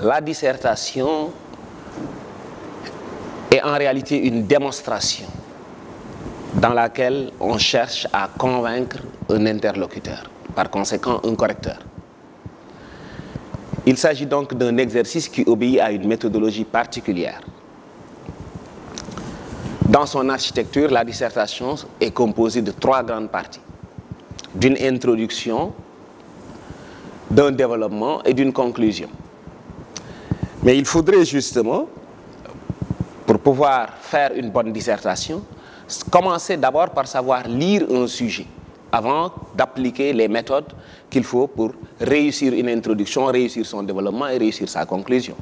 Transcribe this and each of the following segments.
la dissertation est en réalité une démonstration dans laquelle on cherche à convaincre un interlocuteur, par conséquent un correcteur. Il s'agit donc d'un exercice qui obéit à une méthodologie particulière. Dans son architecture, la dissertation est composée de 3 grandes parties: d'une introduction, d'un développement et d'une conclusion. Mais il faudrait justement, pour pouvoir faire une bonne dissertation, commencer d'abord par savoir lire un sujet avant d'appliquer les méthodes qu'il faut pour réussir une introduction, réussir son développement et réussir sa conclusion.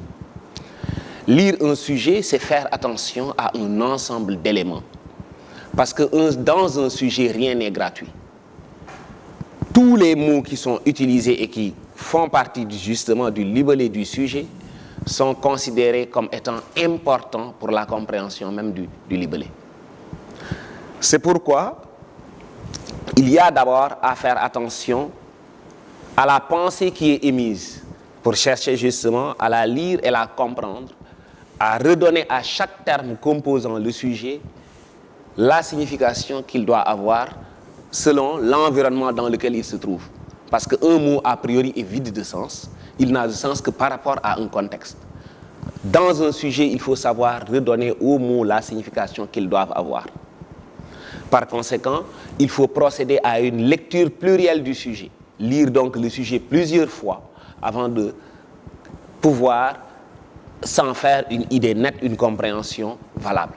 Lire un sujet, c'est faire attention à un ensemble d'éléments. Parce que dans un sujet, rien n'est gratuit. Tous les mots qui sont utilisés et qui font partie justement du libellé du sujet sont considérés comme étant importants pour la compréhension même du libellé. C'est pourquoi il y a d'abord à faire attention à la pensée qui est émise pour chercher justement à la lire et la comprendre, à redonner à chaque terme composant le sujet la signification qu'il doit avoir selon l'environnement dans lequel il se trouve. Parce qu'un mot a priori est vide de sens, il n'a de sens que par rapport à un contexte. Dans un sujet, il faut savoir redonner aux mots la signification qu'ils doivent avoir. Par conséquent, il faut procéder à une lecture plurielle du sujet. Lire donc le sujet plusieurs fois avant de pouvoir s'en faire une idée nette, une compréhension valable.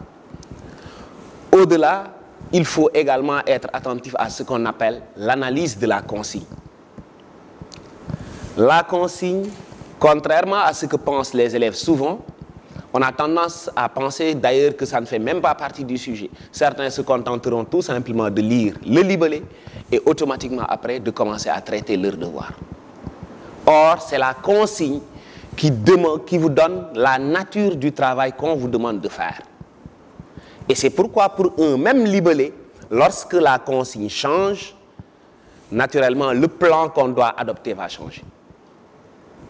Au-delà, il faut également être attentif à ce qu'on appelle l'analyse de la consigne. La consigne, contrairement à ce que pensent les élèves souvent, on a tendance à penser d'ailleurs que ça ne fait même pas partie du sujet. Certains se contenteront tout simplement de lire le libellé et automatiquement après de commencer à traiter leur devoir. Or, c'est la consigne qui vous donne la nature du travail qu'on vous demande de faire. Et c'est pourquoi pour un même libellé, lorsque la consigne change, naturellement le plan qu'on doit adopter va changer.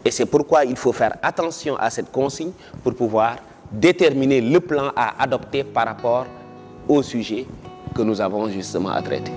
Et c'est pourquoi il faut faire attention à cette consigne pour pouvoir déterminer le plan à adopter par rapport au sujet que nous avons justement à traiter.